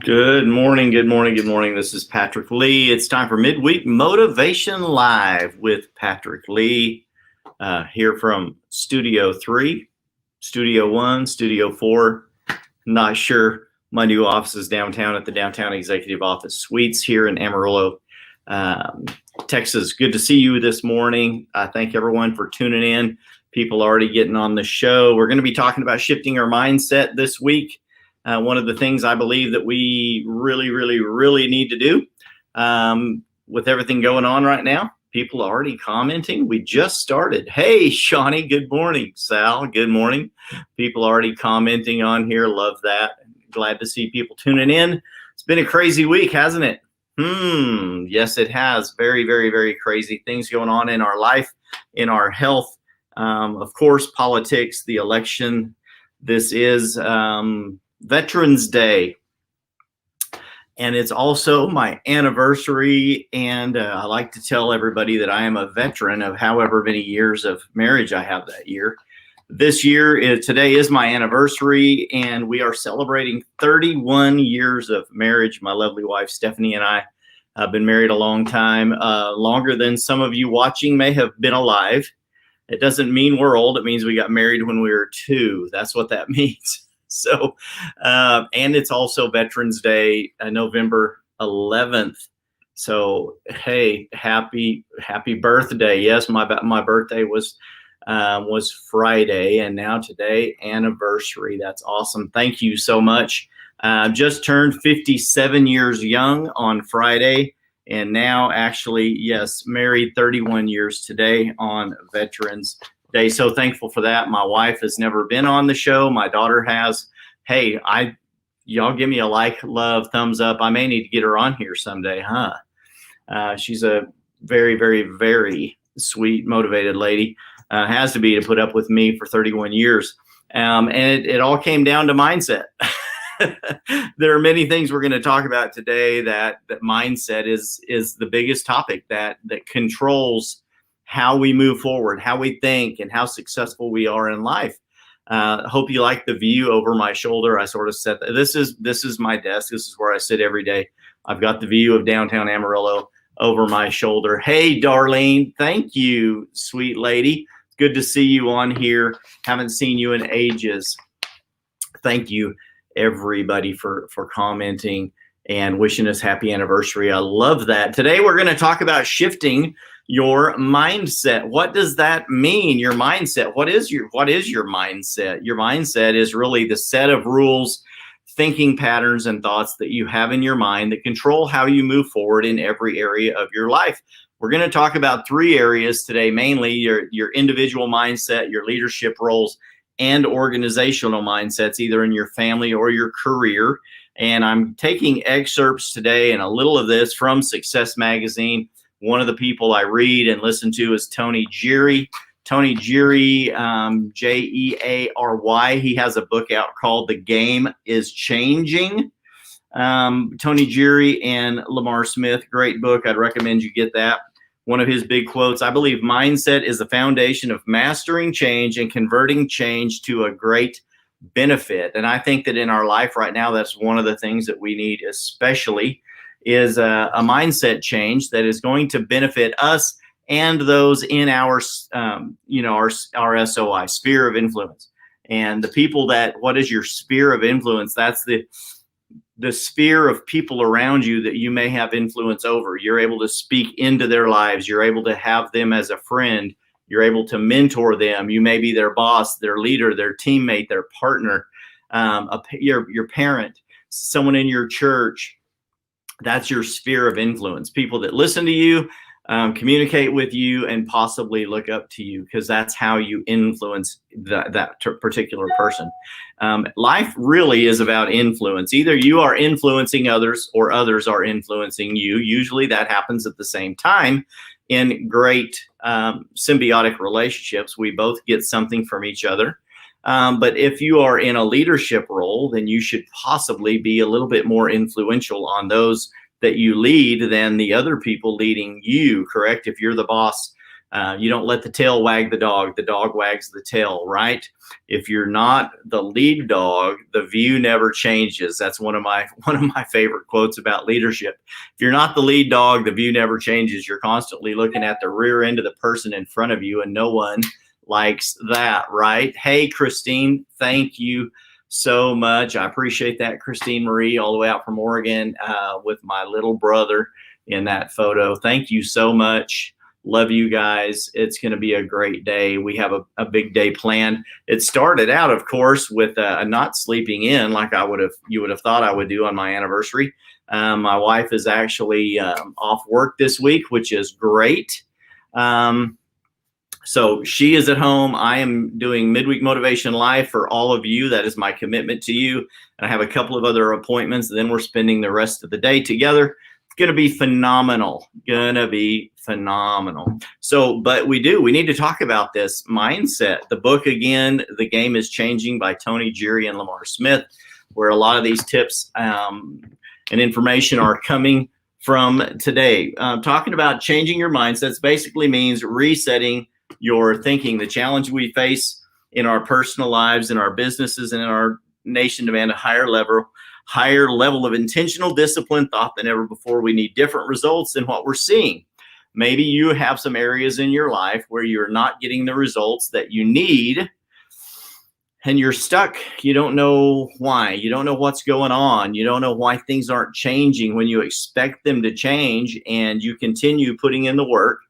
Good morning, good morning, good morning. This is Patrick Lee. It's time for Midweek Motivation Live with Patrick Lee here from Studio 3, Studio 1, Studio 4. Not sure. My new office is downtown at the Downtown Executive Office Suites here in Amarillo, Texas. Good to see you this morning. I thank everyone for tuning in. People already getting on the show. We're going to be talking about shifting our mindset this week. One of the things I believe that we really need to do with everything going on right now, people are already commenting. We just started. Hey, Shawnee, good morning. Sal, good morning. People already commenting on here. Love that. Glad to see people tuning in. It's been a crazy week, hasn't it? Yes, it has. Very crazy things going on in our life, in our health. Of course, politics, the election. This is Veterans Day, and it's also my anniversary, and I like to tell everybody that I am a veteran of however many years of marriage I have that year. Today is my anniversary, and we are celebrating 31 years of marriage. My lovely wife Stephanie and I have been married a long time, longer than some of you watching may have been alive. It doesn't mean we're old. It means we got married when we were 2. That's what that means. So, and it's also Veterans Day, November 11th. So, hey, happy birthday. Yes, my birthday was Friday, and now today, anniversary. That's awesome. Thank you so much. Just turned 57 years young on Friday, and now actually, yes, married 31 years today on Veterans Day. So thankful for that. My wife has never been on the show. My daughter has. Hey, y'all give me a like, love, thumbs up. I may need to get her on here someday, huh? She's a very sweet, motivated lady. Has to be to put up with me for 31 years. And it all came down to mindset. There are many things we're going to talk about today that mindset is the biggest topic that controls how we move forward, how we think, and how successful we are in life. Hope you like the view over my shoulder. I sort of set that. This is my desk. This is where I sit every day. I've got the view of downtown Amarillo over my shoulder. Hey, Darlene, thank you, sweet lady. Good to see you on here. Haven't seen you in ages. Thank you, everybody, for commenting and wishing us happy anniversary. I love that. Today we're going to talk about shifting your mindset. What does that mean? Your mindset. What is your mindset? Your mindset is really the set of rules, thinking patterns, and thoughts that you have in your mind that control how you move forward in every area of your life. We're going to talk about 3 areas today, mainly your individual mindset, your leadership roles, and organizational mindsets, either in your family or your career. And I'm taking excerpts today and a little of this from Success Magazine. One of the people I read and listen to is Tony Geary. Tony Geary, Jeary. He has a book out called The Game is Changing. Tony Geary and Lamar Smith, great book. I'd recommend you get that. One of his big quotes, I believe mindset is the foundation of mastering change and converting change to a great benefit. And I think that in our life right now, that's one of the things that we need, especially is a mindset change that is going to benefit us and those in our SOI, sphere of influence. And the people what is your sphere of influence? That's the sphere of people around you that you may have influence over. You're able to speak into their lives. You're able to have them as a friend. You're able to mentor them. You may be their boss, their leader, their teammate, their partner, your parent, someone in your church. That's your sphere of influence. People that listen to you, communicate with you, and possibly look up to you, because that's how you influence that particular person. Life really is about influence. Either you are influencing others or others are influencing you. Usually that happens at the same time in great symbiotic relationships. We both get something from each other. But if you are in a leadership role, then you should possibly be a little bit more influential on those that you lead than the other people leading you, correct? If you're the boss, You don't let the tail wag the dog wags the tail, right? If you're not the lead dog, the view never changes. That's one of my favorite quotes about leadership. If you're not the lead dog, the view never changes. You're constantly looking at the rear end of the person in front of you, and no one likes that, right? Hey, Christine, thank you so much. I appreciate that, Christine Marie, all the way out from Oregon, with my little brother in that photo. Thank you so much. Love you guys. It's going to be a great day. We have a big day planned. It started out, of course, with not sleeping in like you would have thought I would do on my anniversary. My wife is actually off work this week, which is great. So she is at home. I am doing Midweek Motivation Live for all of you. That is my commitment to you. And I have a couple of other appointments. Then we're spending the rest of the day together. It's going to be phenomenal. So, but we need to talk about this mindset. The book, again, The Game is Changing by Tony Geary and Lamar Smith, where a lot of these tips and information are coming from today. Talking about changing your mindsets basically means resetting your thinking. The challenge we face in our personal lives, in our businesses, and in our nation demand a higher level of intentional discipline, thought than ever before. We need different results than what we're seeing. Maybe you have some areas in your life where you're not getting the results that you need, and you're stuck. You don't know why. You don't know what's going on. You don't know why things aren't changing when you expect them to change, and you continue putting in the work,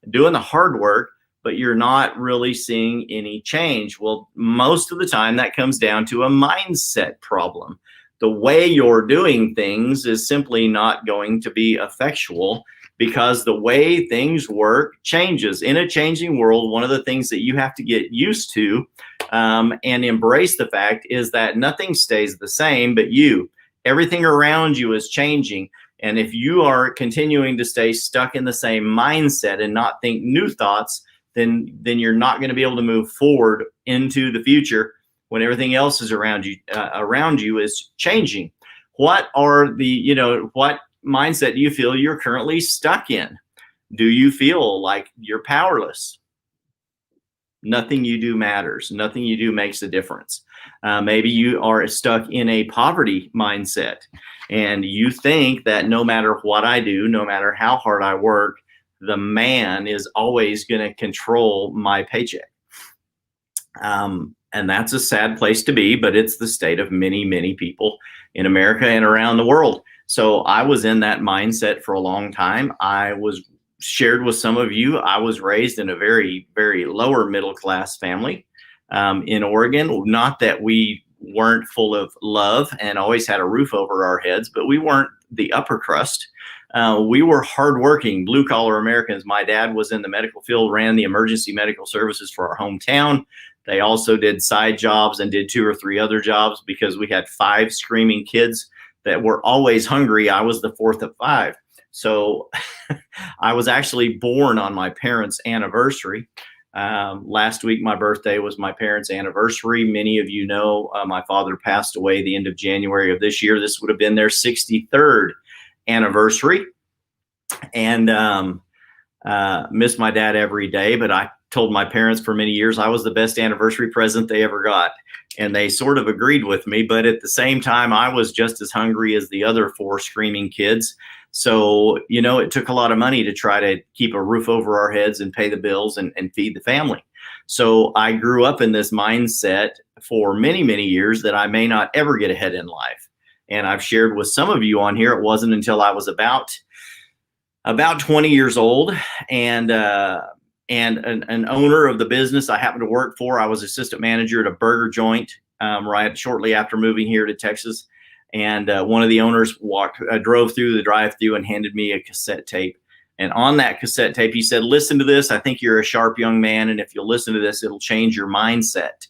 doing the hard work, but you're not really seeing any change. Well, most of the time that comes down to a mindset problem. The way you're doing things is simply not going to be effectual, because the way things work changes. In a changing world, one of the things that you have to get used to and embrace the fact is that nothing stays the same but you. Everything around you is changing. And if you are continuing to stay stuck in the same mindset and not think new thoughts, then you're not going to be able to move forward into the future when everything else is around you is changing. What mindset do you feel you're currently stuck in? Do you feel like you're powerless? Nothing you do matters. Nothing you do makes a difference. Maybe you are stuck in a poverty mindset, and you think that no matter what I do, no matter how hard I work, the man is always going to control my paycheck. And that's a sad place to be, but it's the state of many, many people in America and around the world. So I was in that mindset for a long time. I was shared with some of you. I was raised in a very, very lower middle class family in Oregon. Not that we weren't full of love and always had a roof over our heads, but we weren't the upper crust. We were hardworking, blue collar Americans. My dad was in the medical field, ran the emergency medical services for our hometown. They also did side jobs and did 2 or 3 other jobs because we had 5 screaming kids that were always hungry. I was the 4th of 5. So I was actually born on my parents' anniversary. Last week, my birthday was my parents' anniversary. Many of you know my father passed away the end of January of this year. This would have been their 63rd anniversary, and miss my dad every day. But I told my parents for many years I was the best anniversary present they ever got, and they sort of agreed with me. But at the same time, I was just as hungry as the other 4 screaming kids. So, it took a lot of money to try to keep a roof over our heads and pay the bills and feed the family. So I grew up in this mindset for many, many years that I may not ever get ahead in life. And I've shared with some of you on here, it wasn't until I was about 20 years old and an owner of the business I happened to work for. I was assistant manager at a burger joint right shortly after moving here to Texas. And one of the owners drove through the drive-thru and handed me a cassette tape. And on that cassette tape, he said, "Listen to this. I think you're a sharp young man. And if you'll listen to this, it'll change your mindset."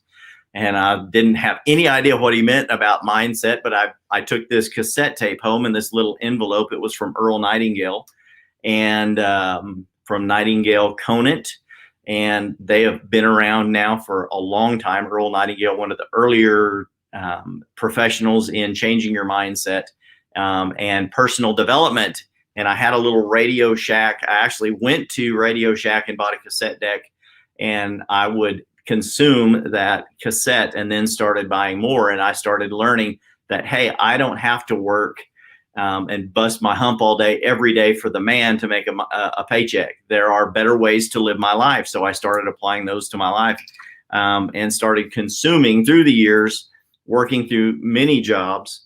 And I didn't have any idea what he meant about mindset, but I took this cassette tape home in this little envelope. It was from Earl Nightingale and from Nightingale Conant. And they have been around now for a long time. Earl Nightingale, one of the earlier professionals in changing your mindset and personal development. and I had a little Radio Shack. I actually went to Radio Shack and bought a cassette deck, and I would consume that cassette and then started buying more. And I started learning that, hey, I don't have to work and bust my hump all day, every day for the man to make a paycheck. There are better ways to live my life. So I started applying those to my life and started consuming through the years, working through many jobs.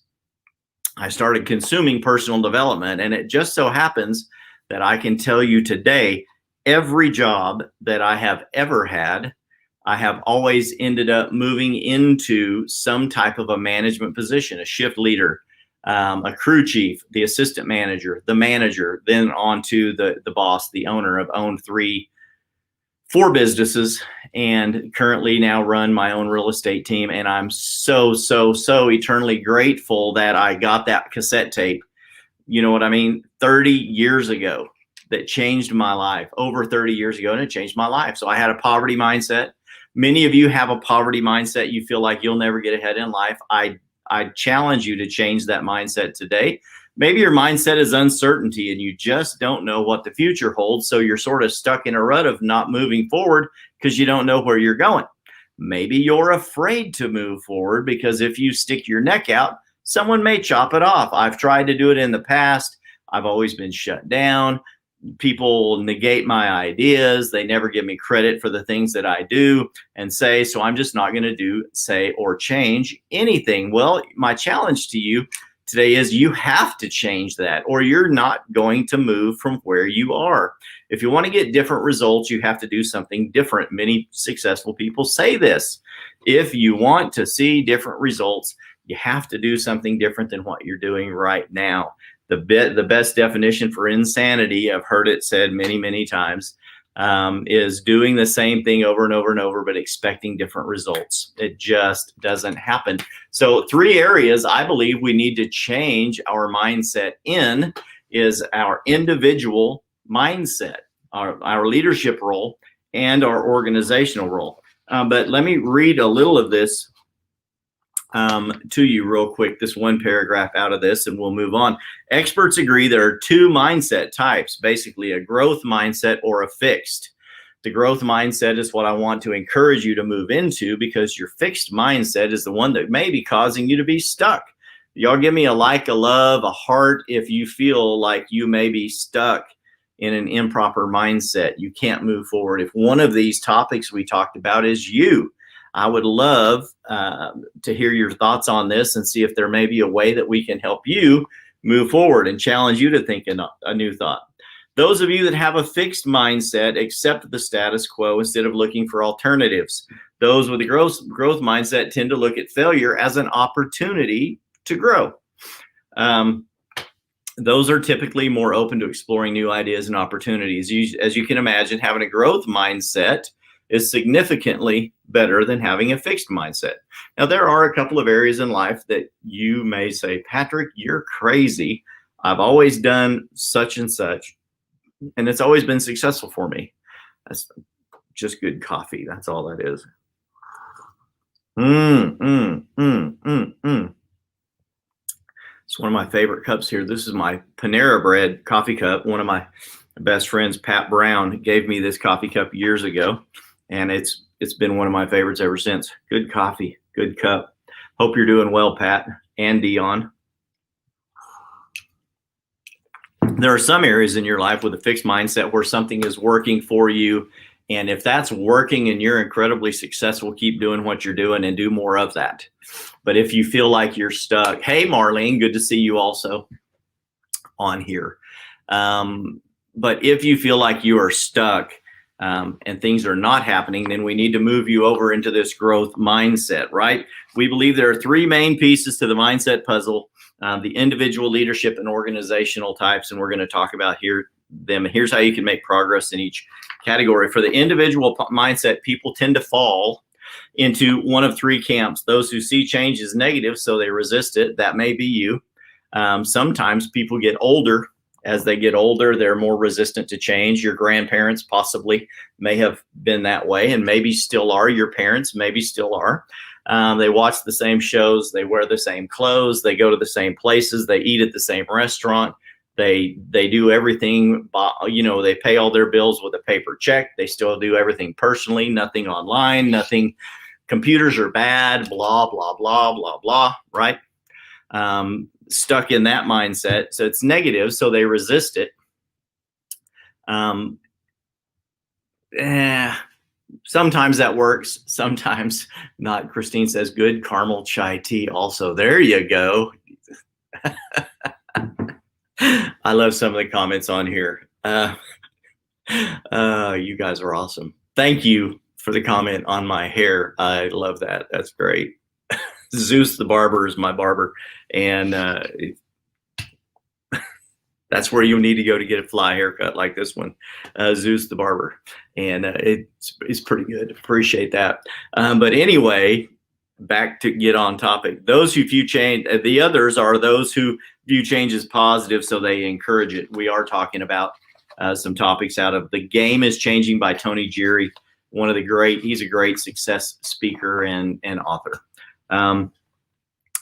I started consuming personal development, and it just so happens that I can tell you today, every job that I have ever had, I have always ended up moving into some type of a management position, a shift leader, a crew chief, the assistant manager, the manager, then on to the boss, the owner. I've owned 4 businesses, and currently now run my own real estate team. And I'm so eternally grateful that I got that cassette tape. You know what I mean? 30 years ago, that changed my life. Over 30 years ago, and it changed my life. So I had a poverty mindset. Many of you have a poverty mindset. You feel like you'll never get ahead in life. I challenge you to change that mindset today. Maybe your mindset is uncertainty and you just don't know what the future holds. So you're sort of stuck in a rut of not moving forward because you don't know where you're going. Maybe you're afraid to move forward because if you stick your neck out, someone may chop it off. I've tried to do it in the past. I've always been shut down. People negate my ideas. They never give me credit for the things that I do and say, so I'm just not going to do, say, or change anything. Well, my challenge to you today is you have to change that, or you're not going to move from where you are. If you want to get different results, you have to do something different. Many successful people say this. If you want to see different results, you have to do something different than what you're doing right now. The best definition for insanity, I've heard it said many times, is doing the same thing over and over and over, but expecting different results. It just doesn't happen. So 3 areas I believe we need to change our mindset in is our individual mindset, our leadership role, and our organizational role. But let me read a little of this to you real quick, this one paragraph out of this, and we'll move on. Experts agree there are 2 mindset types, basically a growth mindset or a fixed. The growth mindset is what I want to encourage you to move into, because your fixed mindset is the one that may be causing you to be stuck. Y'all give me a like, a love, a heart if you feel like you may be stuck in an improper mindset. You can't move forward. If one of these topics we talked about is you, I would love to hear your thoughts on this and see if there may be a way that we can help you move forward and challenge you to think a new thought. Those of you that have a fixed mindset accept the status quo instead of looking for alternatives. Those with a growth mindset tend to look at failure as an opportunity to grow. Those are typically more open to exploring new ideas and opportunities. As you can imagine, having a growth mindset is significantly better than having a fixed mindset. Now, there are a couple of areas in life that you may say, Patrick, you're crazy. I've always done such and such, and it's always been successful for me. That's just good coffee. That's all that is. It's one of my favorite cups here. This is my Panera Bread coffee cup. One of my best friends, Pat Brown, gave me this coffee cup years ago, and it's been one of my favorites ever since. Good coffee, good cup. Hope you're doing well, Pat and Dion. There are some areas in your life with a fixed mindset where something is working for you. And if that's working and you're incredibly successful, keep doing what you're doing and do more of that. But if you feel like you're stuck, hey, Marlene, good to see you also on here. But if you feel like you are stuck and things are not happening, then we need to move you over into this growth mindset, right? We believe there are 3 main pieces to the mindset puzzle, the individual, leadership, and organizational types. And we're going to talk about them. Here's how you can make progress in each category. For the individual mindset, people tend to fall into one of 3 camps. Those who see change as negative, so they resist it. That may be you. Sometimes people get older. As they get older, they're more resistant to change. Your grandparents possibly may have been that way, and maybe still are. Your parents maybe still are. They watch the same shows. They wear the same clothes. They go to the same places. They eat at the same restaurant. They do everything, they pay all their bills with a paper check. They still do everything personally, nothing online, nothing. Computers are bad, blah, blah, blah, blah, blah, right? Stuck in that mindset. So it's negative, so they resist it. Sometimes that works, sometimes not. Christine says, good caramel chai tea also. There you go. I love some of the comments on here. You guys are awesome. Thank you for the comment on my hair. I love that. That's great. Zeus the barber is my barber, and that's where you need to go to get a fly haircut like this one, Zeus the barber, and it's pretty good. Appreciate that. But anyway, back to get on topic. Those who view change, the others are those who view change as positive, so they encourage it. We are talking about some topics out of The Game is Changing by Tony Geary. He's a great success speaker and author.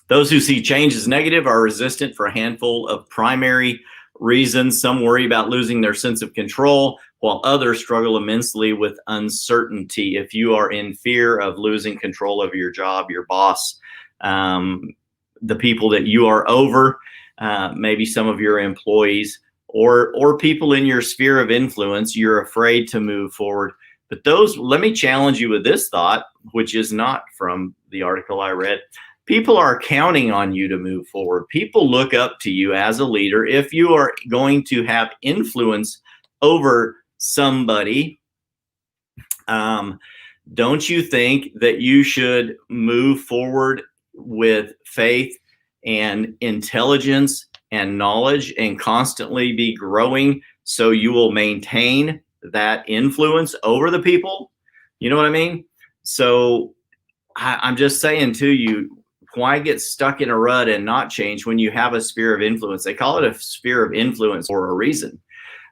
Those who see change as negative are resistant for a handful of primary reasons. Some worry about losing their sense of control, while others struggle immensely with uncertainty. If you are in fear of losing control of your job, your boss, the people that you are over, maybe some of your employees, or people in your sphere of influence, you're afraid to move forward. But let me challenge you with this thought, which is not from the article I read. People are counting on you to move forward. People look up to you as a leader. If you are going to have influence over somebody, don't you think that you should move forward with faith and intelligence and knowledge and constantly be growing so you will maintain that influence over the people? You know what I mean? So I'm just saying to you, why get stuck in a rut and not change when you have a sphere of influence? They call it a sphere of influence for a reason.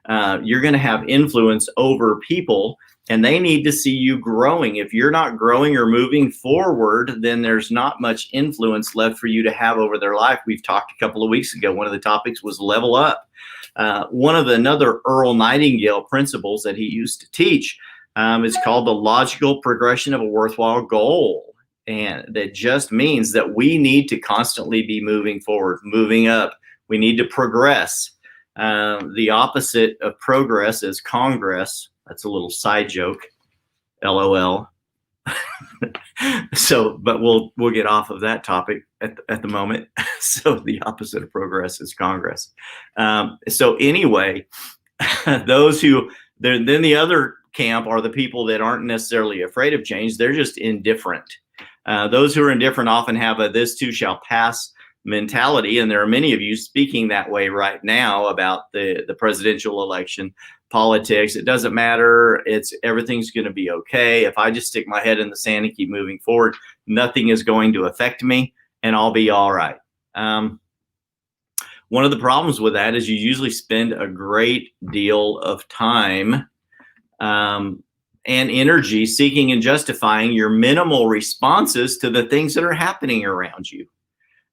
You're going to have influence over people, and they need to see you growing. If you're not growing or moving forward, then there's not much influence left for you to have over their life. We've talked a couple of weeks ago. One of the topics was level up. Another Earl Nightingale principles that he used to teach is called the logical progression of a worthwhile goal. And that just means that we need to constantly be moving forward, moving up. We need to progress. The opposite of progress is congress. That's a little side joke, LOL. But we'll get off of that topic at the moment. So the opposite of progress is congress. So anyway, then the other camp are the people that aren't necessarily afraid of change. They're just indifferent. Those who are indifferent often have a "this too shall pass" mentality, and there are many of you speaking that way right now about the presidential election, politics. It doesn't matter. Everything's going to be okay. If I just stick my head in the sand and keep moving forward, nothing is going to affect me, and I'll be all right. One of the problems with that is you usually spend a great deal of time and energy seeking and justifying your minimal responses to the things that are happening around you.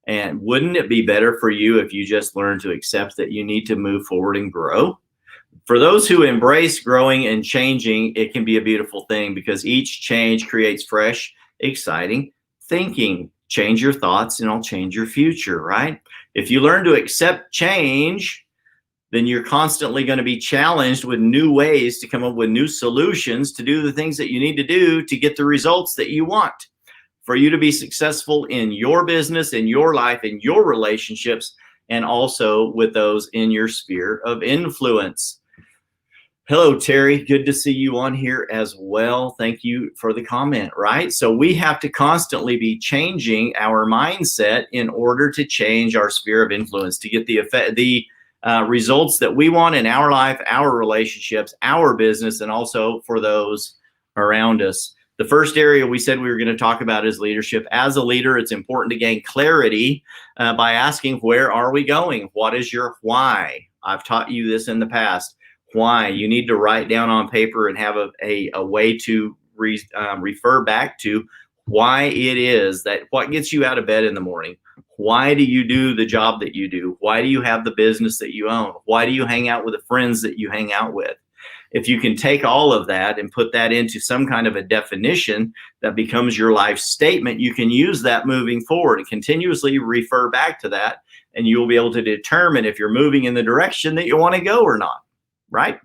And wouldn't it be better for you if you just learned to accept that you need to move forward and grow? For those who embrace growing and changing, it can be a beautiful thing because each change creates fresh, exciting thinking. Change your thoughts and I'll change your future, right? If you learn to accept change, then you're constantly going to be challenged with new ways to come up with new solutions to do the things that you need to do to get the results that you want. For you to be successful in your business, in your life, in your relationships, and also with those in your sphere of influence. Hello, Terry. Good to see you on here as well. Thank you for the comment, right? So we have to constantly be changing our mindset in order to change our sphere of influence, to get the results that we want in our life, our relationships, our business, and also for those around us. The first area we said we were going to talk about is leadership. As a leader, it's important to gain clarity by asking, where are we going? What is your why? I've taught you this in the past. Why? You need to write down on paper and have a way to refer back to why it is that what gets you out of bed in the morning. Why do you do the job that you do? Why do you have the business that you own? Why do you hang out with the friends that you hang out with? If you can take all of that and put that into some kind of a definition that becomes your life statement, you can use that moving forward and continuously refer back to that, and you'll be able to determine if you're moving in the direction that you want to go or not, right?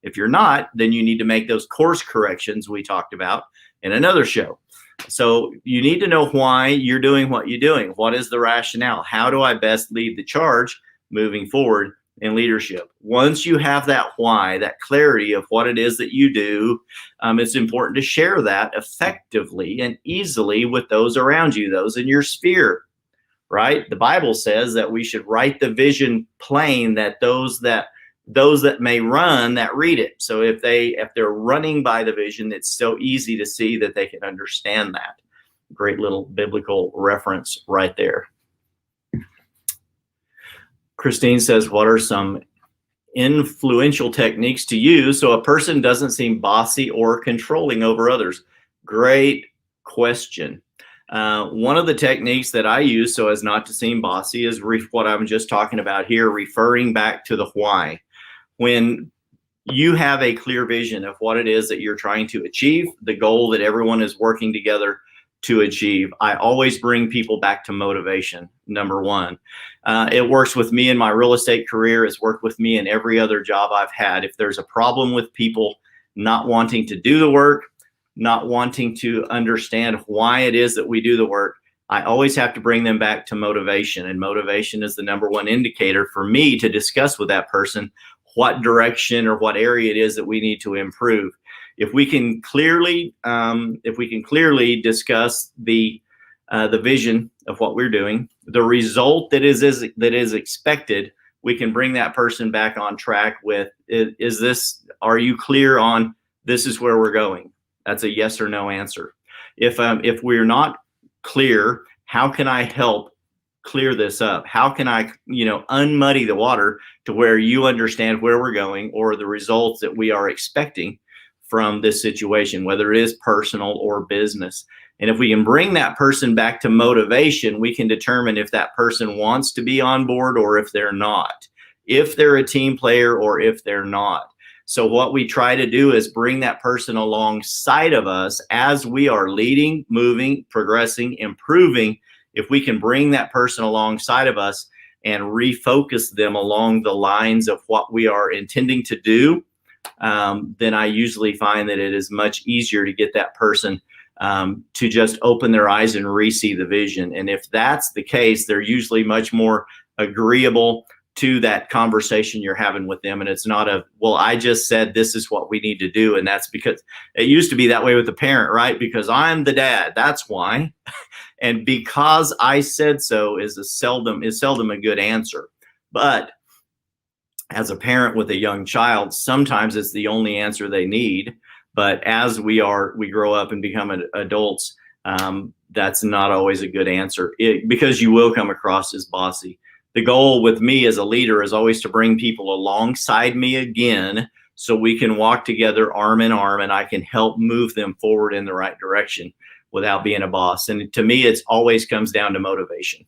If you're not, then you need to make those course corrections we talked about in another show. So you need to know why you're doing what you're doing. What is the rationale? How do I best lead the charge moving forward in leadership? Once you have that why, that clarity of what it is that you do, it's important to share that effectively and easily with those around you, those in your sphere, right? The Bible says that we should write the vision plain, that those that may run, that read it. So if they're running by the vision, it's so easy to see that they can understand that. Great little biblical reference right there. Christine says, what are some influential techniques to use so a person doesn't seem bossy or controlling over others? Great question. One of the techniques that I use so as not to seem bossy is what I'm just talking about here, referring back to the why. When you have a clear vision of what it is that you're trying to achieve, the goal that everyone is working together to achieve, I always bring people back to motivation, number one. It works with me in my real estate career. It's worked with me in every other job I've had. If there's a problem with people not wanting to do the work, not wanting to understand why it is that we do the work, I always have to bring them back to motivation. And motivation is the number one indicator for me to discuss with that person what direction or what area it is that we need to improve. If we can clearly discuss the vision of what we're doing, the result that is expected, we can bring that person back on track with, are you clear on this is where we're going? That's a yes or no answer. If we're not clear, how can I help clear this up? How can I, unmuddy the water to where you understand where we're going or the results that we are expecting from this situation, whether it is personal or business. And if we can bring that person back to motivation, we can determine if that person wants to be on board or if they're not, if they're a team player or if they're not. So what we try to do is bring that person alongside of us as we are leading, moving, progressing, improving. If we can bring that person alongside of us and refocus them along the lines of what we are intending to do, then I usually find that it is much easier to get that person to just open their eyes and re-see the vision. And if that's the case, they're usually much more agreeable to that conversation you're having with them. And it's not well, I just said this is what we need to do. And that's because it used to be that way with the parent, right? Because I'm the dad, that's why. And because I said so is seldom a good answer. But as a parent with a young child, sometimes it's the only answer they need. But as we grow up and become adults, that's not always a good answer because you will come across as bossy. The goal with me as a leader is always to bring people alongside me again so we can walk together arm in arm and I can help move them forward in the right direction without being a boss. And to me, it always comes down to motivation.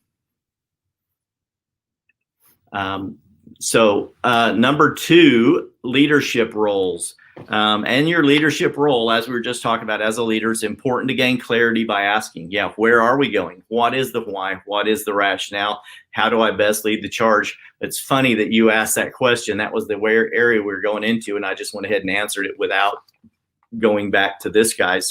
So number two, leadership roles. And your leadership role, as we were just talking about as a leader, it's important to gain clarity by asking, where are we going? What is the why? What is the rationale? How do I best lead the charge? It's funny that you asked that question. That was the area we were going into, and I just went ahead and answered it without going back to this guy's.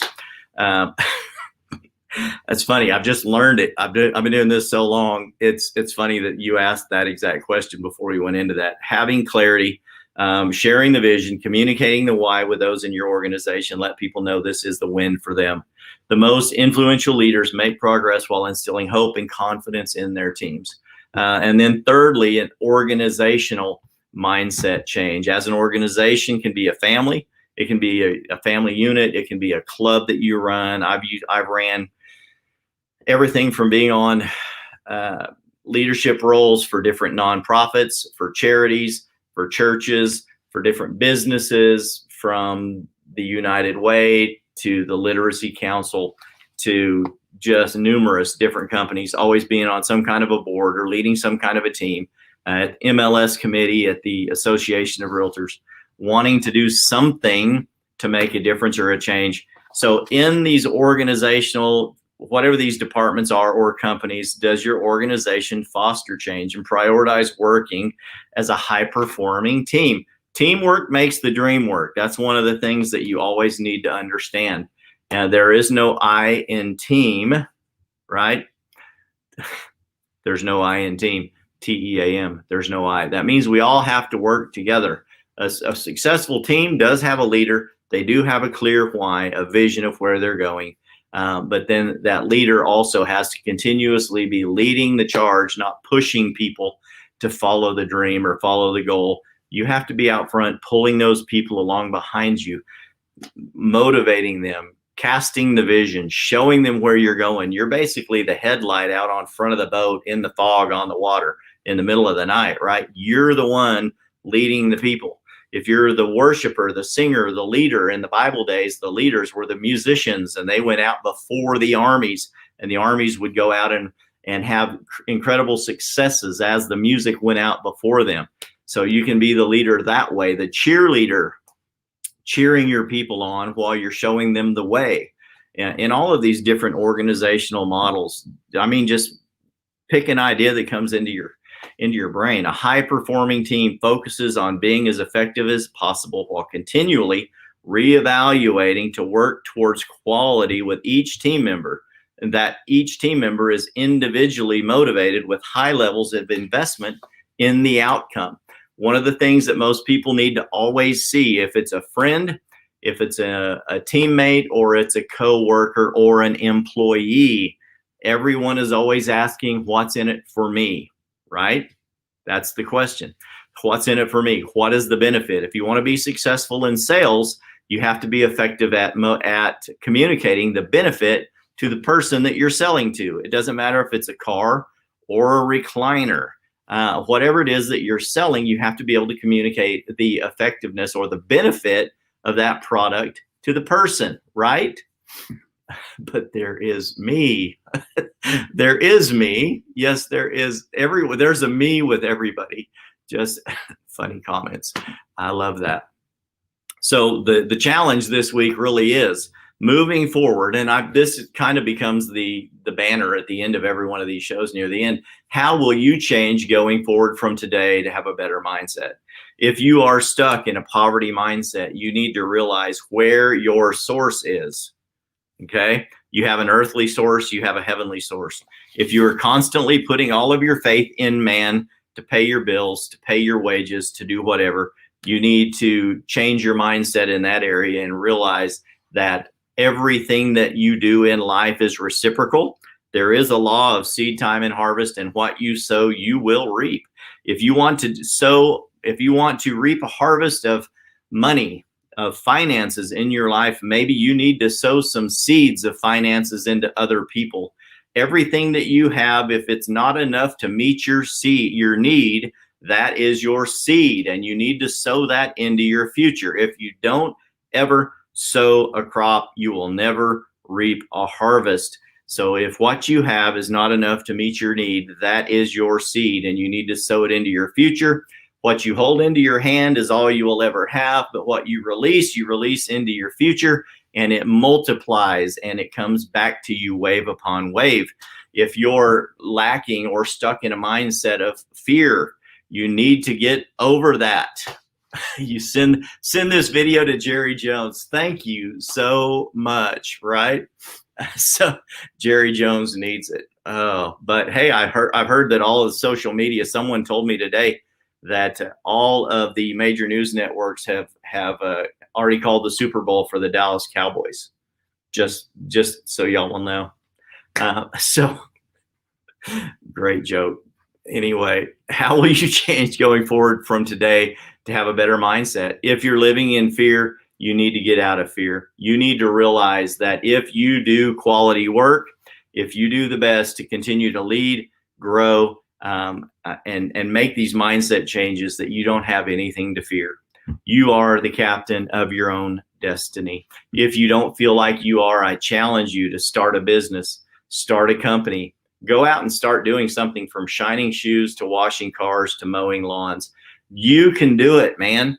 That's funny. I've just learned it. I've been doing this so long. It's funny that you asked that exact question before we went into that. Having clarity, sharing the vision, communicating the why with those in your organization, let people know this is the win for them. The most influential leaders make progress while instilling hope and confidence in their teams. And then thirdly, an organizational mindset change. As an organization can be a family, it can be a family unit, it can be a club that you run. I've ran everything from being on leadership roles for different nonprofits, for charities, for churches, for different businesses, from the United Way to the Literacy Council to just numerous different companies, always being on some kind of a board or leading some kind of a team, at MLS committee, at the Association of Realtors, wanting to do something to make a difference or a change. So in these organizational, whatever these departments are or companies, does your organization foster change and prioritize working as a high-performing team? Teamwork makes the dream work. That's one of the things that you always need to understand. There is no I in team, right? There's no I in team, T-E-A-M. There's no I. That means we all have to work together. A successful team does have a leader. They do have a clear why, a vision of where they're going. But then that leader also has to continuously be leading the charge, not pushing people to follow the dream or follow the goal. You have to be out front, pulling those people along behind you, motivating them, casting the vision, showing them where you're going. You're basically the headlight out on front of the boat in the fog on the water in the middle of the night, right? You're the one leading the people. If you're the worshiper, the singer, the leader, in the Bible days, the leaders were the musicians, and they went out before the armies, and the armies would go out and have incredible successes as the music went out before them. So you can be the leader that way, the cheerleader, cheering your people on while you're showing them the way. In all of these different organizational models, I mean, just pick an idea that comes into your brain. A high-performing team focuses on being as effective as possible while continually reevaluating to work towards quality with each team member, and that each team member is individually motivated with high levels of investment in the outcome. One of the things that most people need to always see, if it's a friend, if it's a teammate, or it's a coworker or an employee, everyone is always asking, what's in it for me, right? That's the question. What's in it for me? What is the benefit? If you want to be successful in sales, you have to be effective at communicating the benefit to the person that you're selling to. It doesn't matter if it's a car or a recliner. Whatever it is that you're selling, you have to be able to communicate the effectiveness or the benefit of that product to the person, right? But there is me. There is me. Yes, there is there's a me with everybody. Just funny comments. I love that. So the challenge this week really is moving forward, and this kind of becomes the banner at the end of every one of these shows near the end. How will you change going forward from today to have a better mindset? If you are stuck in a poverty mindset, you need to realize where your source is. Okay? You have an earthly source, you have a heavenly source. If you are constantly putting all of your faith in man to pay your bills, to pay your wages, to do whatever, you need to change your mindset in that area and realize that everything that you do in life is reciprocal. There is a law of seed time and harvest, and what you sow, you will reap. If you want to reap a harvest of money, of finances in your life, maybe you need to sow some seeds of finances into other people. Everything that you have, if it's not enough to meet your need, that is your seed, and you need to sow that into your future. If you don't ever sow a crop, you will never reap a harvest. So if what you have is not enough to meet your need, that is your seed, and you need to sow it into your future. What you hold into your hand is all you will ever have, but what you release into your future, and it multiplies and it comes back to you wave upon wave. If you're lacking or stuck in a mindset of fear, you need to get over that. You send this video to Jerry Jones. Thank you so much, right? So Jerry Jones needs it. Oh, but hey, I've heard that all of the social media, someone told me today that all of the major news networks have already called the Super Bowl for the Dallas Cowboys. Just so y'all will know. So great joke. Anyway, how will you change going forward from today to have a better mindset? If you're living in fear, you need to get out of fear. You need to realize that if you do quality work, if you do the best to continue to lead, grow, and make these mindset changes, that you don't have anything to fear. You are the captain of your own destiny. If you don't feel like you are, I challenge you to start a business start a company, go out and start doing something from shining shoes to washing cars to mowing lawns. You can do it, man.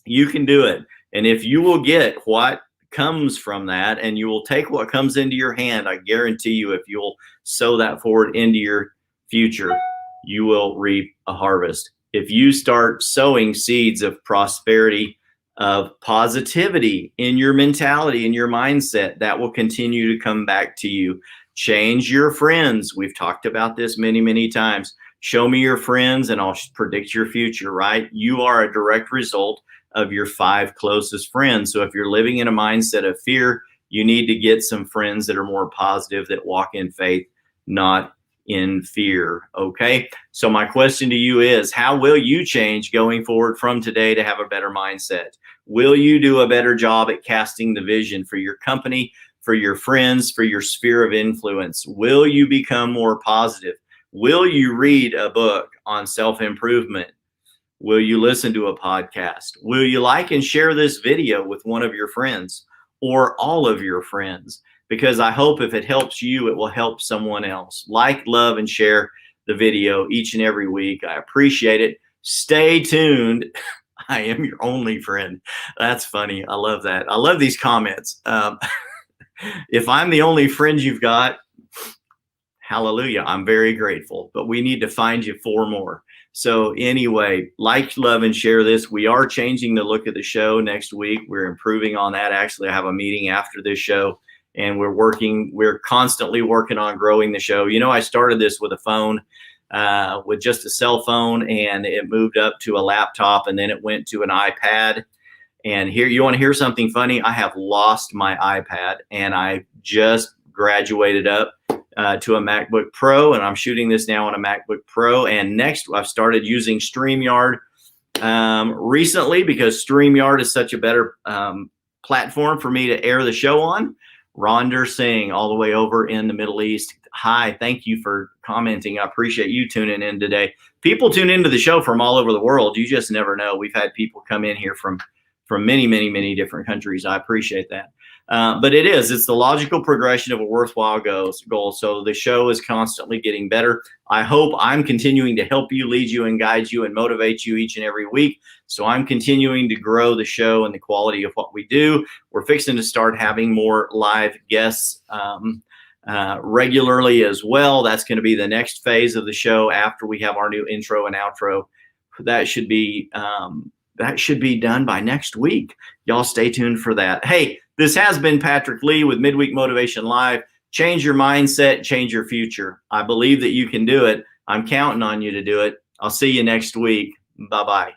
You can do it. And if you will get what comes from that and you will take what comes into your hand, I guarantee you, if you'll sow that forward into your future, you will reap a harvest. If you start sowing seeds of prosperity, of positivity in your mentality, in your mindset, that will continue to come back to you. Change your friends. We've talked about this many, many times. Show me your friends and I'll predict your future, right? You are a direct result of your 5 closest friends. So if you're living in a mindset of fear, you need to get some friends that are more positive, that walk in faith, not in fear. Okay. So my question to you is, how will you change going forward from today to have a better mindset? Will you do a better job at casting the vision for your company, for your friends, for your sphere of influence? Will you become more positive? Will you read a book on self-improvement? Will you listen to a podcast? Will you like and share this video with one of your friends or all of your friends? Because I hope if it helps you, it will help someone else. Like, love, and share the video each and every week. I appreciate it. Stay tuned. I am your only friend. That's funny. I love that. I love these comments. If I'm the only friend you've got, hallelujah, I'm very grateful. But we need to find you 4 more. So anyway, like, love, and share this. We are changing the look of the show next week. We're improving on that. Actually, I have a meeting after this show, and we're constantly working on growing the show. You know, I started this with a phone, with just a cell phone, and it moved up to a laptop, and then it went to an iPad. And here, you want to hear something funny? I have lost my iPad, and I just graduated up to a MacBook Pro, and I'm shooting this now on a MacBook Pro. And next, I've started using StreamYard recently, because StreamYard is such a better platform for me to air the show on. Ronder Singh, all the way over in the Middle East. Hi, thank you for commenting. I appreciate you tuning in today. People tune into the show from all over the world. You just never know. We've had people come in here from many, many, many different countries. I appreciate that. But it's the logical progression of a worthwhile goal. So the show is constantly getting better. I hope I'm continuing to help you, lead you, and guide you, and motivate you each and every week. So I'm continuing to grow the show and the quality of what we do. We're fixing to start having more live guests regularly as well. That's going to be the next phase of the show after we have our new intro and outro. That should be done by next week. Y'all stay tuned for that. Hey, this has been Patrick Lee with Midweek Motivation Live. Change your mindset, change your future. I believe that you can do it. I'm counting on you to do it. I'll see you next week. Bye-bye.